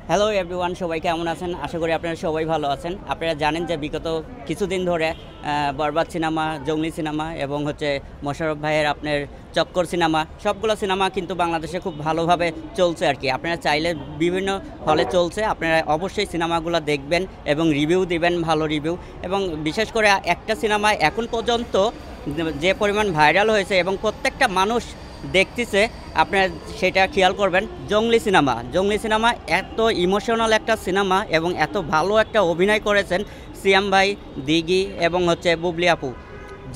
Hello everyone, সবাই কেমন আছেন? আশা করি আপনারা সবাই ভালো আছেন। আপনারা জানেন যে বিগত কিছুদিন ধরে বরবাদ সিনেমা, জঙ্গলি সিনেমা এবং মোশাররফ ভাইয়ের আপনার চক্কর সিনেমা, সবগুলো সিনেমা কিন্তু বাংলাদেশে খুব ভালোভাবে চলছে আর কি। আপনারা চাইলে বিভিন্ন হলে চলছে, আপনারা অবশ্যই সিনেমাগুলো দেখবেন এবং রিভিউ দিবেন, ভালো রিভিউ। এবং বিশেষ করে একটা সিনেমা এখন পর্যন্ত যে পরিমাণ ভাইরাল হয়েছে এবং প্রত্যেকটা মানুষ দেখতেছে, আপনারা সেটা খেয়াল করবেন। জঙ্গলি সিনেমা এত ইমোশনাল একটা সিনেমা এবং এত ভালো একটা অভিনয় করেছেন সিয়াম ভাই, দিঘি এবং বুবলি আপু,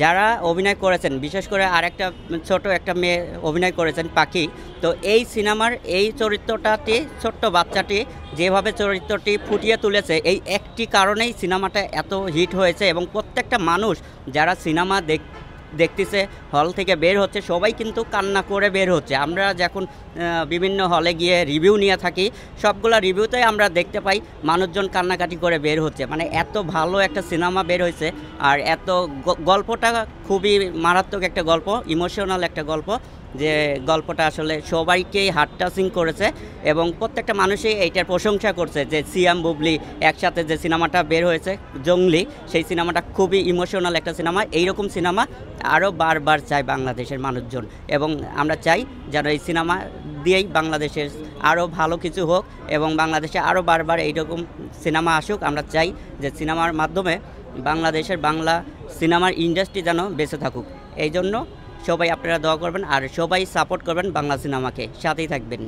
যারা অভিনয় করেছেন। বিশেষ করে আরেকটা ছোট একটা মেয়ে অভিনয় করেছেন, পাখি। তো এই সিনেমার এই চরিত্রটাতে ছোট্ট বাচ্চাটি যেভাবে চরিত্রটি ফুটিয়ে তুলেছে, এই একটি কারণেই সিনেমাটা এত হিট হয়েছে এবং প্রত্যেকটা মানুষ যারা সিনেমা দেখতেছে, হল থেকে বের হচ্ছে, সবাই কিন্তু কান্না করে বের হচ্ছে। আমরা যখন বিভিন্ন হলে গিয়ে রিভিউ নিয়ে থাকি, সবগুলা রিভিউতেই আমরা দেখতে পাই মানুষজন কান্নাকাটি করে বের হচ্ছে। মানে এত ভালো একটা সিনেমা বের হয়েছে, আর এত গল্পটা খুবই মারাত্মক একটা গল্প, ইমোশনাল একটা গল্প, যে গল্পটা আসলে সবাইকেই হার্ট টাচিং করেছে এবং প্রত্যেকটা মানুষই এইটার প্রশংসা করছে যে সিয়াম বুবলি একসাথে যে সিনেমাটা বের হয়েছে জঙ্গলি, সেই সিনেমাটা খুবই ইমোশনাল একটা সিনেমা। এইরকম সিনেমা আরও বারবার চায় বাংলাদেশের মানুষজন, এবং আমরা চাই যেন এই সিনেমা দিয়েই বাংলাদেশের আরও ভালো কিছু হোক এবং বাংলাদেশে আরও বারবার এইরকম সিনেমা আসুক। আমরা চাই যে সিনেমার মাধ্যমে বাংলাদেশের বাংলা সিনেমার ইন্ডাস্ট্রি যেন বেঁচে থাকুক। এই জন্য সবাই আপনারা দোয়া করবেন আর সবাই সাপোর্ট করবেন বাংলা সিনেমাকে, সাথেই থাকবেন।